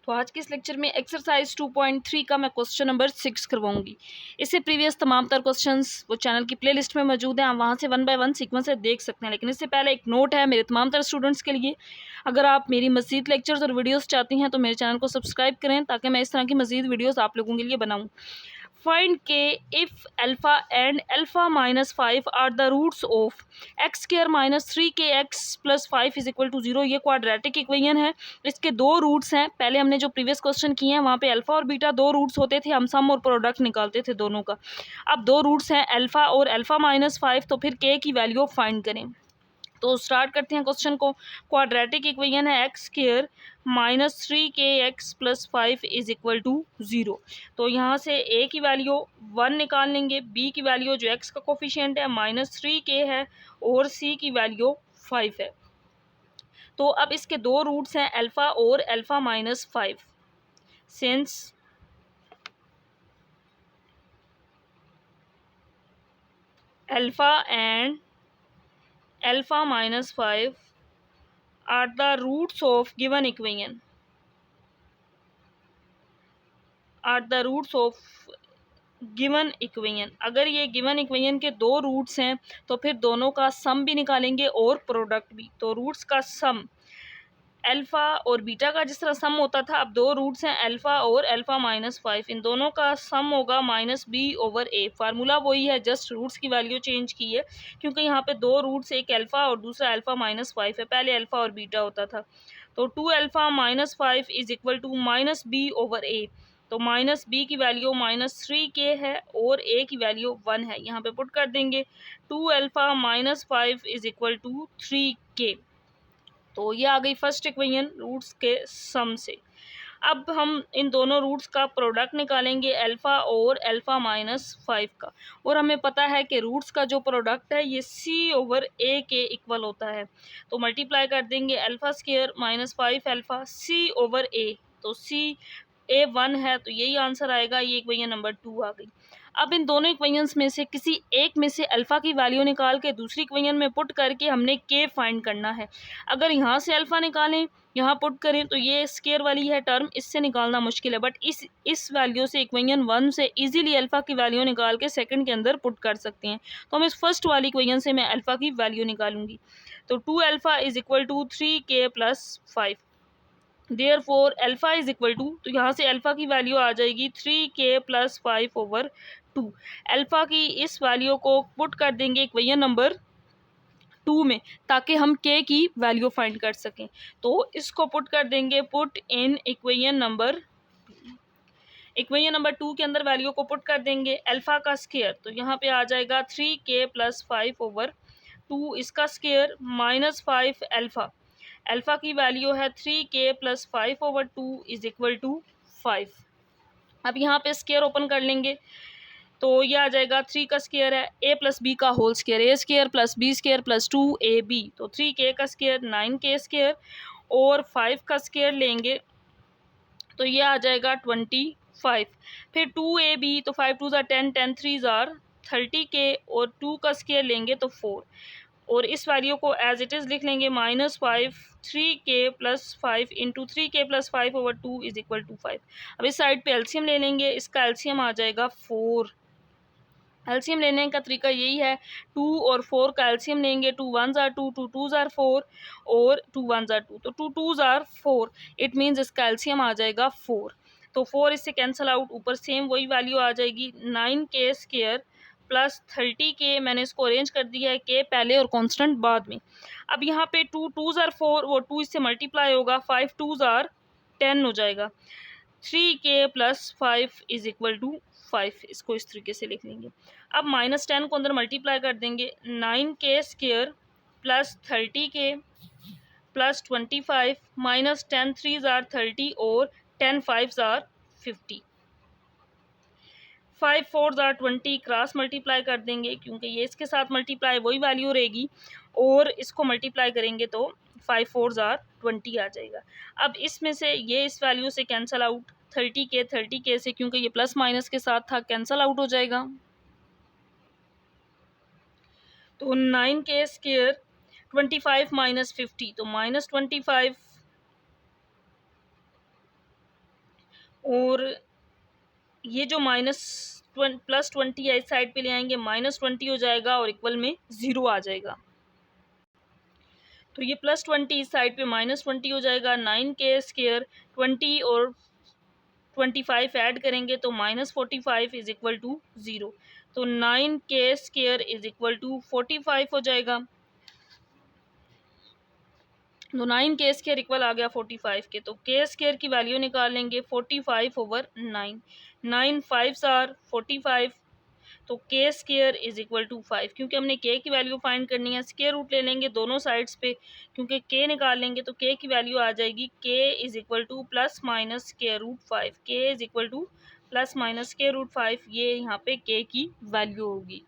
तो आज के इस लेक्चर में एक्सरसाइज 2.3 का मैं क्वेश्चन नंबर 6 करवाऊंगी। इससे प्रीवियस तमाम तर क्वेश्चंस वो चैनल की प्लेलिस्ट में मौजूद हैं, आप वहां से 1 बाय 1 सीक्वेंस से देख सकते हैं। लेकिन इससे पहले एक नोट है मेरे तमाम तर स्टूडेंट्स के लिए, अगर आप मेरी मज़ीद लेक्चर्स और वीडियोस चाहती हैं तो मेरे चैनल को सब्सक्राइब करें ताकि मैं इस तरह की मज़ीद वीडियोज़ आप लोगों के लिए बनाऊँ। Find k if alpha and alpha minus 5 are the roots of x square minus 3kx plus 5 is equal to 0। ये क्वाड्रेटिक इक्वेशन है, इसके दो रूट्स हैं। पहले हमने जो प्रीवियस क्वेश्चन किए हैं वहाँ पे अल्फा और बीटा दो रूट्स होते थे, हम सम और प्रोडक्ट निकालते थे दोनों का। अब दो रूट्स हैं अल्फा और अल्फा माइनस 5, तो फिर k की वैल्यू फाइंड करें। तो स्टार्ट करते हैं क्वेश्चन को। क्वाड्रेटिक इक्वेशन है x square minus 3kx plus 5 is equal to 0। तो यहाँ से a की वैल्यू 1 निकाल लेंगे, b की वैल्यू जो x का कोफिशिएंट है -3k है और c की वैल्यू 5 है। तो अब इसके दो रूट्स हैं अल्फा और alpha minus 5। Since alpha and alpha minus 5 are the roots of given equation given equation. अगर ये गिवन इक्वेशन के दो रूट्स हैं तो फिर दोनों का सम भी निकालेंगे और प्रोडक्ट भी। तो रूट्स का सम अल्फा और बीटा का जिस तरह सम होता था, अब दो रूट्स हैं अल्फा और अल्फा माइनस 5, इन दोनों का सम होगा -b/a। फार्मूला वही है, जस्ट रूट्स की वैल्यू चेंज की है क्योंकि यहाँ पे दो रूट्स, एक अल्फा और दूसरा अल्फा माइनस 5 है, पहले अल्फा और बीटा होता था। तो 2 alpha minus 5 is equal to -b/a। तो -b की वैल्यू -3k है और a की वैल्यू 1 है, यहाँ पे पुट कर देंगे। 2 alpha minus 5 is equal to 3k। तो ये आ गई फर्स्ट इक्वेशन रूट्स के सम से। अब हम इन दोनों रूट्स का प्रोडक्ट निकालेंगे अल्फा और अल्फा माइनस 5 का, और हमें पता है कि रूट्स का जो प्रोडक्ट है ये c/a के इक्वल होता है। तो मल्टीप्लाई कर देंगे alpha square minus 5 alpha c/a। तो a 1 है तो यही आंसर आएगा, ये इक्वेशन नंबर 2 आ गई। अब इन दोनों इक्वेशंस में से किसी एक में से अल्फा की वैल्यू निकाल के दूसरी इक्वेशन में पुट करके हमने के फाइंड करना है। अगर यहाँ से अल्फा निकालें, यहाँ पुट करें तो ये स्केयर वाली है टर्म, इससे निकालना मुश्किल है, बट इस वैल्यू से इक्वेशन 1 से इजीली अल्फा की वैल्यू निकाल के सेकंड के अंदर पुट कर सकते हैं। तो हम इस फर्स्ट वाली इक्वेशन से मैं अल्फा की वैल्यू निकालूंगी। तो 2 alpha is equal to 3k plus 5। Therefore alpha is equal to, तो यहाँ से अल्फा की वैल्यू आ जाएगी 3k प्लस 5/2। अल्फा की इस वैल्यू को पुट कर देंगे इक्वेशन नंबर 2 में ताकि हम k की वैल्यू फाइंड कर सकें। तो इसको पुट कर देंगे, पुट इन इक्वेशन नंबर 2 के अंदर वैल्यू को पुट कर देंगे। अल्फा का स्क्वायर तो यहाँ पे आ जाएगा 3k प्लस 5/2, इसका स्क्वायर -5 अल्फा। अल्फा की वैल्यू है 3k plus 5/2 is equal to 5। अब यहाँ पे स्क्वायर ओपन कर लेंगे तो ये आ जाएगा 3 का स्क्वायर है a प्लस बी का whole square, a square plus b square plus 2ab। तो 3k का स्क्वायर 9k स्क्वायर और 5 का स्क्वायर लेंगे तो ये आ जाएगा 25। फिर 2ab तो 5 2 ज़ार 10, 10 3 ज़ार 30k और 2 का स्क्वायर लेंगे तो 4, और इस वैल्यू को एज इट इज़ लिख लेंगे -5 3k plus 5 into 3k plus 5/2 is equal to 5। अब इस साइड पे एलसीएम ले लेंगे, इसका एलसीएम आ जाएगा 4। एलसीएम लेने का तरीका यही है, 2 और 4 का एलसीएम लेंगे, 2 1 ज़ार 2, 2 2 ज़ार 4 और 2 1 ज़ार 2, तो 2 2 ज़ार 4, इट मीन्स इसका एलसीएम आ जाएगा 4। तो 4 इससे कैंसिल आउट, ऊपर सेम वही वैल्यू आ जाएगी 9k स्क्वायर प्लस 30k। मैंने इसको अरेंज कर दिया है, k पहले और कांस्टेंट बाद में। अब यहाँ पे 2 2 ज़ार 4, वो 2 इससे मल्टीप्लाई होगा, 5 2 ज़ार 10 हो जाएगा। 3k plus 5 is equal to 5, इसको इस तरीके से लिख लेंगे। अब -10 को अंदर मल्टीप्लाई कर देंगे, 9k square plus 30k plus 25 -10 3 ज़ार 30 और 10 5 ज़ार 50। 5 4 ज़ार 20 क्रॉस मल्टीप्लाई कर देंगे क्योंकि ये इसके साथ मल्टीप्लाई वही वैल्यू रहेगी, और इसको मल्टीप्लाई करेंगे तो 5 4 ज़ार 20 आ जाएगा। अब इसमें से ये इस वैल्यू से कैंसिल आउट, 30k से, क्योंकि ये प्लस माइनस के साथ था, कैंसिल आउट हो जाएगा। तो 9k स्क्वायर 25 -50, तो -25 और ये जो +20 है इस साइड पे ले आएंगे, -20 हो जाएगा और इक्वल में 0 आ जाएगा। तो ये +20 इस साइड पे -20 हो जाएगा। 9k² 20 और 25 ऐड करेंगे तो -45 इज इक्वल टू 0। तो 9k² इज इक्वल टू 45 हो जाएगा। तो 9k² इक्वल आ गया 45 के। तो k² की वैल्यू निकालेंगे 45/9। 9 5s आर 45। तो k² इज इक्वल टू 5। क्योंकि हमने k की वैल्यू फाइंड करनी है, स्क्वायर रूट ले लेंगे दोनों साइड्स पे, क्योंकि k निकालेंगे तो k की वैल्यू आ जाएगी k is equal to +-√5। k is equal to +-√5, ये यहाँ पे k की वैल्यू होगी।